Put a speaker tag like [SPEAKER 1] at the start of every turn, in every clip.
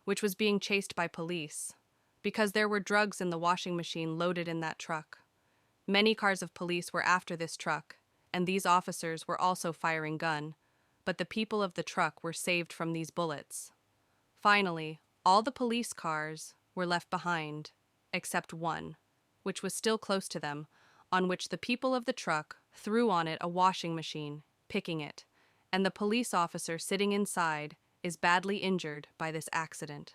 [SPEAKER 1] which was being chased by police, because there were drugs in the washing machine loaded in that truck. Many cars of police were after this truck, and these officers were also firing gun, but the people of the truck were saved from these bullets. Finally, all the police cars were left behind, except one, which was still close to them, on which the people of the truck threw on it a washing machine, picking it, and the police officer sitting inside is badly injured by this accident.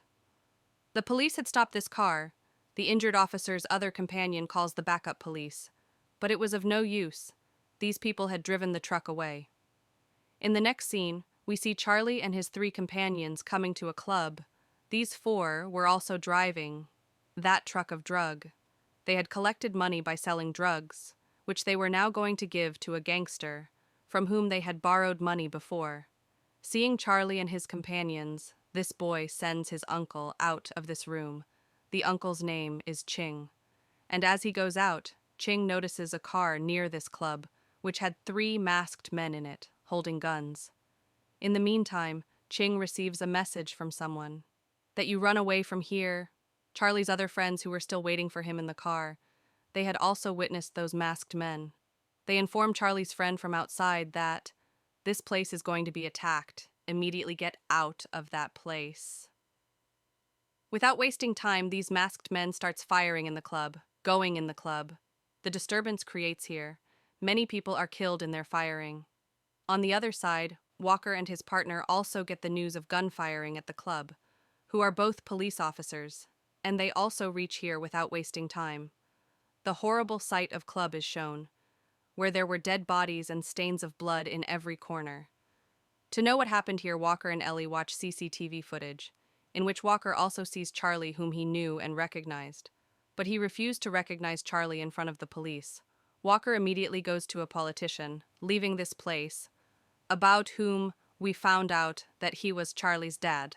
[SPEAKER 1] The police had stopped this car. The injured officer's other companion calls the backup police, but it was of no use. These people had driven the truck away. In the next scene, we see Charlie and his 3 companions coming to a club. These 4 were also driving that truck of drug. They had collected money by selling drugs, which they were now going to give to a gangster, from whom they had borrowed money before. Seeing Charlie and his companions, this boy sends his uncle out of this room. The uncle's name is Ching. And as he goes out, Ching notices a car near this club, which had 3 masked men in it, holding guns. In the meantime, Ching receives a message from someone, that you run away from here. Charlie's other friends who were still waiting for him in the car, they had also witnessed those masked men. They inform Charlie's friend from outside that this place is going to be attacked. Immediately get out of that place. Without wasting time, these masked men starts firing in the club, going in the club. The disturbance creates here. Many people are killed in their firing. On the other side, Walker and his partner also get the news of gunfiring at the club, who are both police officers, and they also reach here without wasting time. The horrible sight of club is shown, where there were dead bodies and stains of blood in every corner. To know what happened here, Walker and Ellie watch CCTV footage, in which Walker also sees Charlie, whom he knew and recognized. But he refused to recognize Charlie in front of the police. Walker immediately goes to a politician, leaving this place, about whom we found out that he was Charlie's dad.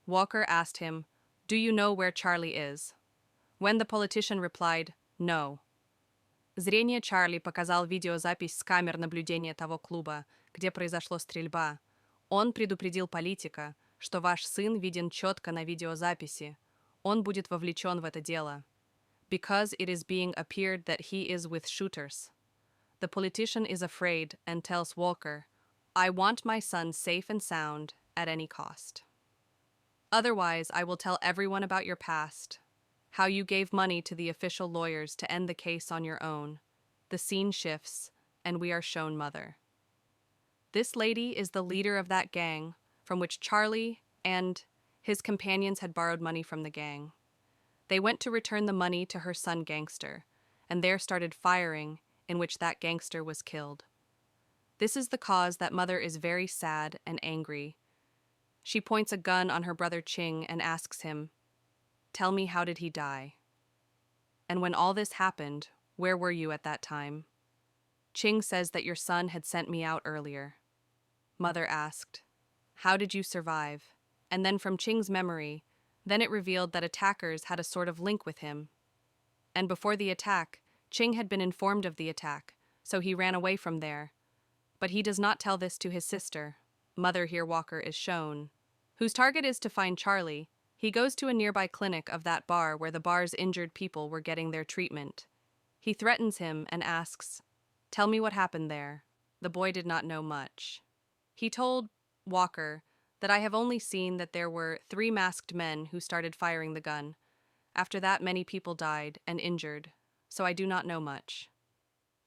[SPEAKER 1] Walker asked him, "Do you know where Charlie is?" When the politician replied, "No." Зрение Чарли показал видеозапись с камер наблюдения того клуба, где произошла стрельба. Он предупредил политика, что ваш сын виден четко на видеозаписи. Он будет вовлечен в это дело. Because it is being appeared that he is with shooters. The politician is afraid and tells Walker, "I want my son safe and sound at any cost. Otherwise, I will tell everyone about your past, how you gave money to the official lawyers to end the case on your own." The scene shifts, and we are shown Mother. This lady is the leader of that gang from which Charlie and his companions had borrowed money from the gang. They went to return the money to her son Gangster, and there started firing, in which that gangster was killed. This is the cause that Mother is very sad and angry. She points a gun on her brother Ching and asks him, "Tell me, how did he die? And when all this happened, where were you at that time?" Ching says that your son had sent me out earlier. Mother asked, "How did you survive?" And then from Ching's memory, then it revealed that attackers had a sort of link with him. And before the attack, Ching had been informed of the attack, so he ran away from there. But he does not tell this to his sister. Mother here Walker is shown, whose target is to find Charlie. He goes to a nearby clinic of that bar where the bar's injured people were getting their treatment. He threatens him and asks, "Tell me what happened there." The boy did not know much. He told Walker that I have only seen that there were 3 masked men who started firing the gun. After that, many people died and injured, so I do not know much.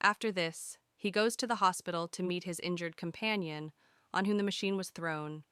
[SPEAKER 1] After this, he goes to the hospital to meet his injured companion, on whom the machine was thrown.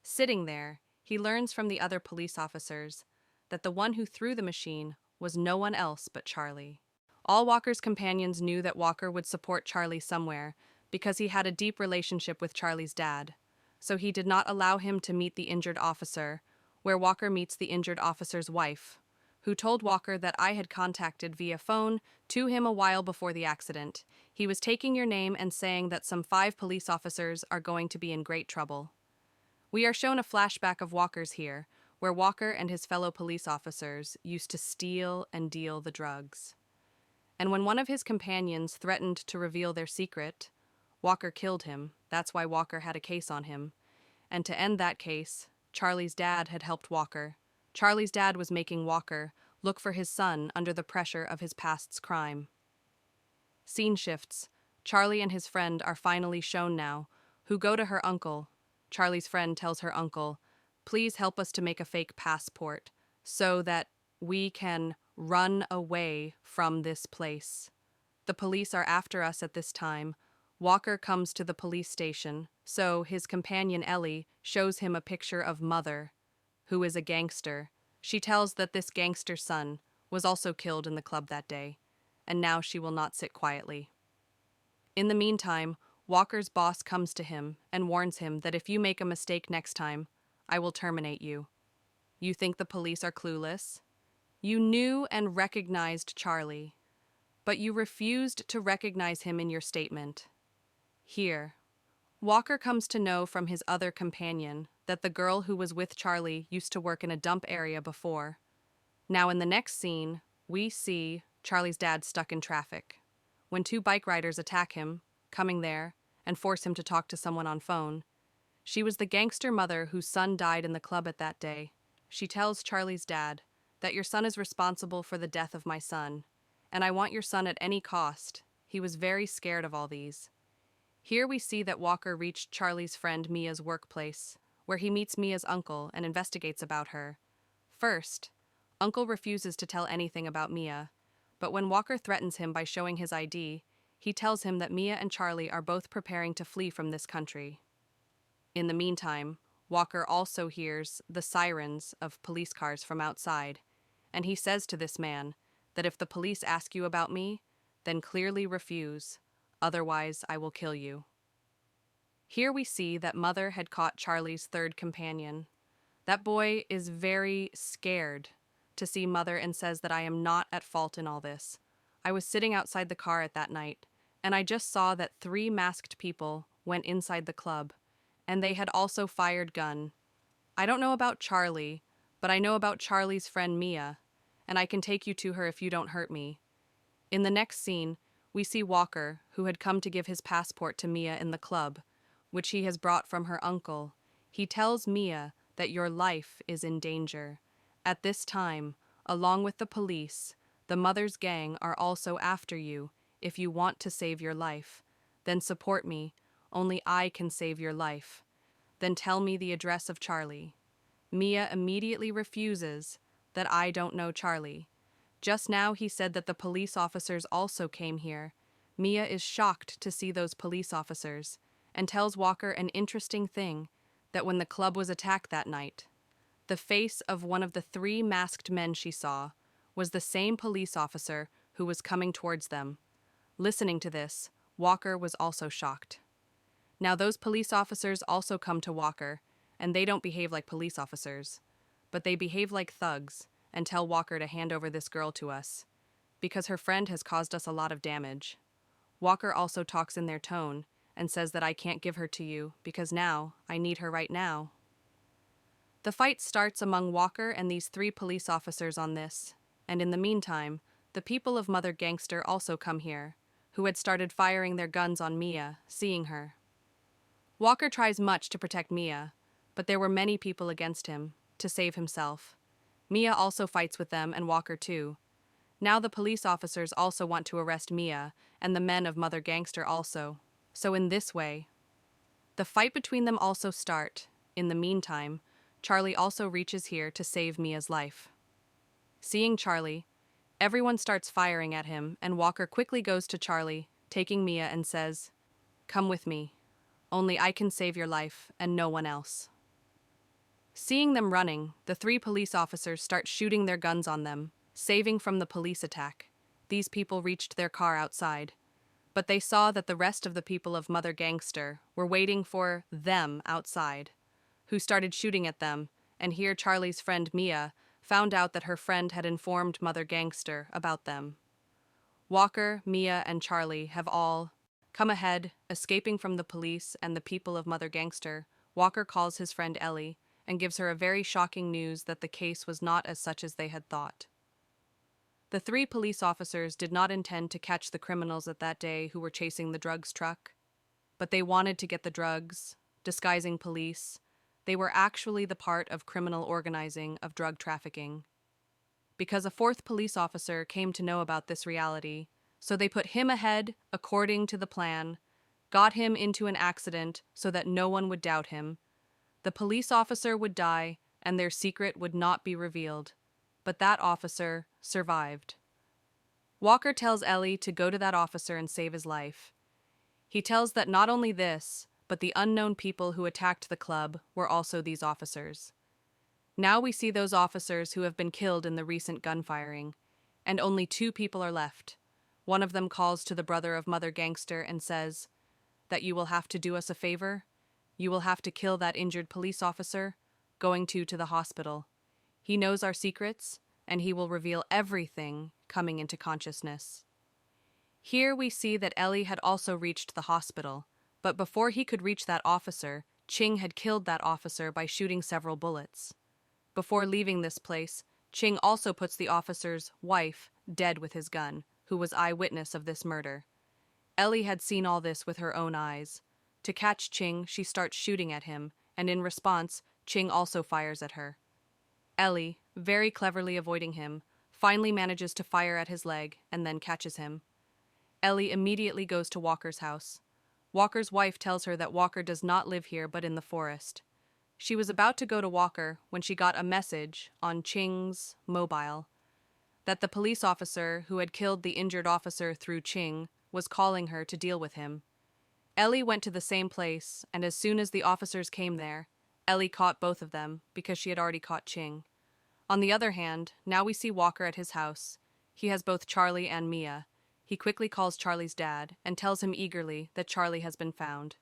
[SPEAKER 1] Sitting there, he learns from the other police officers that the one who threw the machine was no one else but Charlie. All Walker's companions knew that Walker would support Charlie somewhere because he had a deep relationship with Charlie's dad, so he did not allow him to meet the injured officer, where Walker meets the injured officer's wife, who told Walker that I had contacted via phone to him a while before the accident. He was taking your name and saying that some 5 police officers are going to be in great trouble. We are shown a flashback of Walker's here, where Walker and his fellow police officers used to steal and deal the drugs. And when one of his companions threatened to reveal their secret, Walker killed him. That's why Walker had a case on him. And to end that case, Charlie's dad had helped Walker, Charlie's dad was making Walker look for his son under the pressure of his past's crime. Scene shifts. Charlie and his friend are finally shown now, who go to her uncle. Charlie's friend tells her uncle, "Please help us to make a fake passport so that we can run away from this place. The police are after us at this time." Walker comes to the police station, so his companion Ellie shows him a picture of Mother, who is a gangster. She tells that this gangster's son was also killed in the club that day, and now she will not sit quietly. In the meantime, Walker's boss comes to him and warns him that if you make a mistake next time, I will terminate you. You think the police are clueless? You knew and recognized Charlie, but you refused to recognize him in your statement. Here, Walker comes to know from his other companion that the girl who was with Charlie used to work in a dump area before. Now in the next scene, we see Charlie's dad stuck in traffic. When two bike riders attack him, coming there, and force him to talk to someone on phone. She was the gangster mother whose son died in the club at that day. She tells Charlie's dad that your son is responsible for the death of my son, and I want your son at any cost. He was very scared of all these. Here we see that Walker reached Charlie's friend Mia's workplace, where he meets Mia's uncle and investigates about her. First, Uncle refuses to tell anything about Mia, but when Walker threatens him by showing his ID, he tells him that Mia and Charlie are both preparing to flee from this country. In the meantime, Walker also hears the sirens of police cars from outside, and he says to this man that if the police ask you about me, then clearly refuse, otherwise I will kill you. Here we see that Mother had caught Charlie's third companion. That boy is very scared to see Mother and says that I am not at fault in all this. I was sitting outside the car at that night, and I just saw that 3 masked people went inside the club, and they had also fired gun. I don't know about Charlie, but I know about Charlie's friend Mia, and I can take you to her if you don't hurt me. In the next scene, we see Walker, who had come to give his passport to Mia in the club, which he has brought from her uncle. He tells Mia that your life is in danger. At this time, along with the police, the Mother's gang are also after you. If you want to save your life, then support me. Only I can save your life. Then tell me the address of Charlie. Mia immediately refuses that I don't know Charlie. Just now he said that the police officers also came here. Mia is shocked to see those police officers and tells Walker an interesting thing, that when the club was attacked that night, the face of one of the 3 masked men she saw was the same police officer who was coming towards them. Listening to this, Walker was also shocked. Now those police officers also come to Walker, and they don't behave like police officers, but they behave like thugs and tell Walker to hand over this girl to us, because her friend has caused us a lot of damage. Walker also talks in their tone and says that I can't give her to you because now I need her right now. The fight starts among Walker and these 3 police officers on this, and in the meantime, the people of Mother Gangster also come here, who had started firing their guns on Mia, seeing her. Walker tries much to protect Mia, but there were many people against him, to save himself. Mia also fights with them and Walker too. Now the police officers also want to arrest Mia, and the men of Mother Gangster also. So in this way, the fight between them also start. In the meantime, Charlie also reaches here to save Mia's life. Seeing Charlie, everyone starts firing at him, and Walker quickly goes to Charlie, taking Mia and says, "Come with me. Only I can save your life, and no one else." Seeing them running, the 3 police officers start shooting their guns on them, saving from the police attack. These people reached their car outside, but they saw that the rest of the people of Mother Gangster were waiting for them outside, who started shooting at them, and here Charlie's friend Mia found out that her friend had informed Mother Gangster about them. Walker, Mia, and Charlie have all come ahead, escaping from the police and the people of Mother Gangster. Walker calls his friend Ellie and gives her a very shocking news that the case was not as such as they had thought. The 3 police officers did not intend to catch the criminals at that day who were chasing the drugs truck, but they wanted to get the drugs, disguising police, they were actually the part of criminal organizing of drug trafficking. Because a fourth police officer came to know about this reality, so they put him ahead according to the plan, got him into an accident so that no one would doubt him. The police officer would die, and their secret would not be revealed. But that officer survived. Walker tells Ellie to go to that officer and save his life. He tells that not only this, but the unknown people who attacked the club were also these officers. Now we see those officers who have been killed in the recent gunfiring, and only 2 people are left. One of them calls to the brother of Mother Gangster and says that you will have to do us a favor. You will have to kill that injured police officer, going to the hospital. He knows our secrets, and he will reveal everything coming into consciousness. Here we see that Ellie had also reached the hospital, but before he could reach that officer, Ching had killed that officer by shooting several bullets. Before leaving this place, Ching also puts the officer's wife dead with his gun, who was eyewitness of this murder. Ellie had seen all this with her own eyes. To catch Ching, she starts shooting at him, and in response, Ching also fires at her. Ellie, very cleverly avoiding him, finally manages to fire at his leg and then catches him. Ellie immediately goes to Walker's house. Walker's wife tells her that Walker does not live here but in the forest. She was about to go to Walker when she got a message on Ching's mobile that the police officer who had killed the injured officer through Ching was calling her to deal with him. Ellie went to the same place, and as soon as the officers came there, Ellie caught both of them because she had already caught Ching. On the other hand, now we see Walker at his house. He has both Charlie and Mia. He quickly calls Charlie's dad and tells him eagerly that Charlie has been found.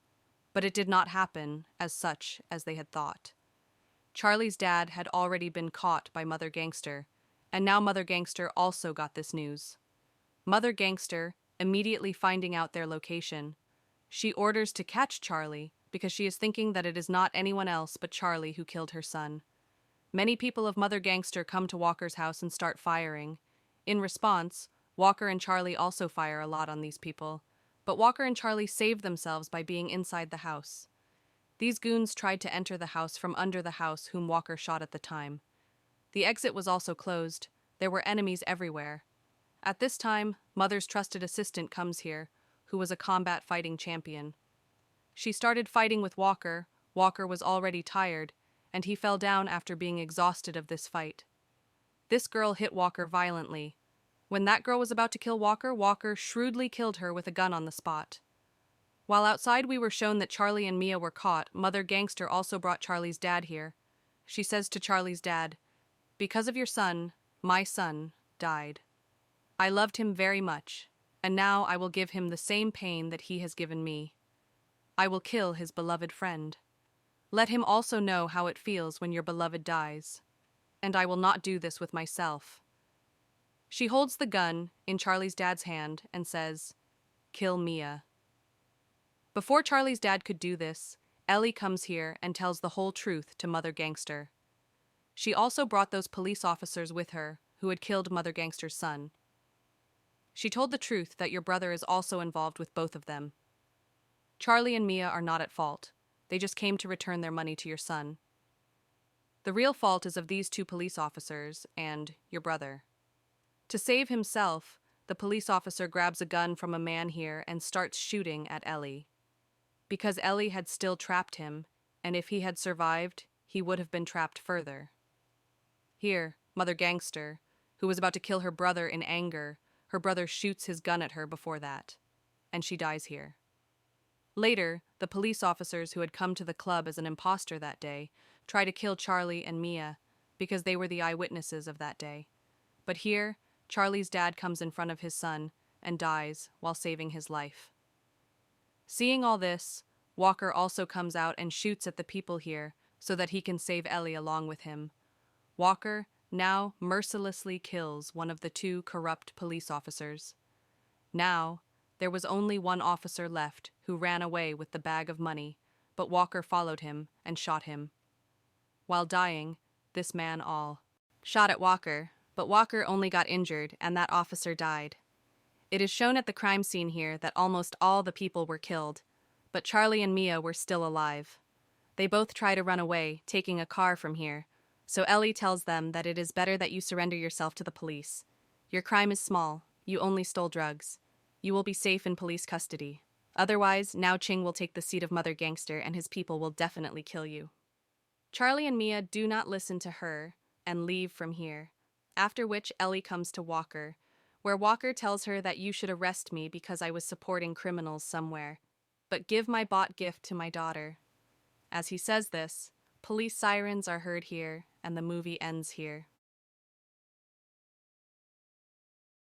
[SPEAKER 1] But it did not happen as such as they had thought. Charlie's dad had already been caught by Mother Gangster, and now Mother Gangster also got this news. Mother Gangster, immediately finding out their location, she orders to catch Charlie because she is thinking that it is not anyone else but Charlie who killed her son. Many people of Mother Gangster come to Walker's house and start firing. In response, Walker and Charlie also fire a lot on these people, but Walker and Charlie saved themselves by being inside the house. These goons tried to enter the house from under the house whom Walker shot at the time. The exit was also closed. There were enemies everywhere. At this time, Mother's trusted assistant comes here, who was a combat fighting champion. She started fighting with Walker. Walker was already tired, and he fell down after being exhausted of this fight. This girl hit Walker violently. When that girl was about to kill Walker, Walker shrewdly killed her with a gun on the spot. While outside we were shown that Charlie and Mia were caught, Mother Gangster also brought Charlie's dad here. She says to Charlie's dad, "Because of your son, my son died. I loved him very much, and now I will give him the same pain that he has given me. I will kill his beloved friend. Let him also know how it feels when your beloved dies. And I will not do this with myself." She holds the gun in Charlie's dad's hand and says, "Kill Mia." Before Charlie's dad could do this, Ellie comes here and tells the whole truth to Mother Gangster. She also brought those police officers with her who had killed Mother Gangster's son. She told the truth that your brother is also involved with both of them. Charlie and Mia are not at fault. They just came to return their money to your son. The real fault is of these 2 police officers and your brother. To save himself, the police officer grabs a gun from a man here and starts shooting at Ellie. Because Ellie had still trapped him, and if he had survived, he would have been trapped further. Here, Mother Gangster, who was about to kill her brother in anger, her brother shoots his gun at her before that, and she dies here. Later, the police officers who had come to the club as an imposter that day try to kill Charlie and Mia because they were the eyewitnesses of that day. But here, Charlie's dad comes in front of his son and dies while saving his life. Seeing all this, Walker also comes out and shoots at the people here so that he can save Ellie along with him. Walker now mercilessly kills one of the 2 corrupt police officers. Now, there was only one officer left who ran away with the bag of money, but Walker followed him and shot him. While dying, this man all shot at Walker, but Walker only got injured and that officer died. It is shown at the crime scene here that almost all the people were killed, but Charlie and Mia were still alive. They both try to run away, taking a car from here. So Ellie tells them that it is better that you surrender yourself to the police. Your crime is small. You only stole drugs. You will be safe in police custody. Otherwise, Now Ching will take the seat of Mother Gangster and his people will definitely kill you. Charlie and Mia do not listen to her and leave from here, after which Ellie comes to Walker, where Walker tells her that you should arrest me because I was supporting criminals somewhere, but give my bought gift to my daughter. As he says this, police sirens are heard here, and the movie ends here.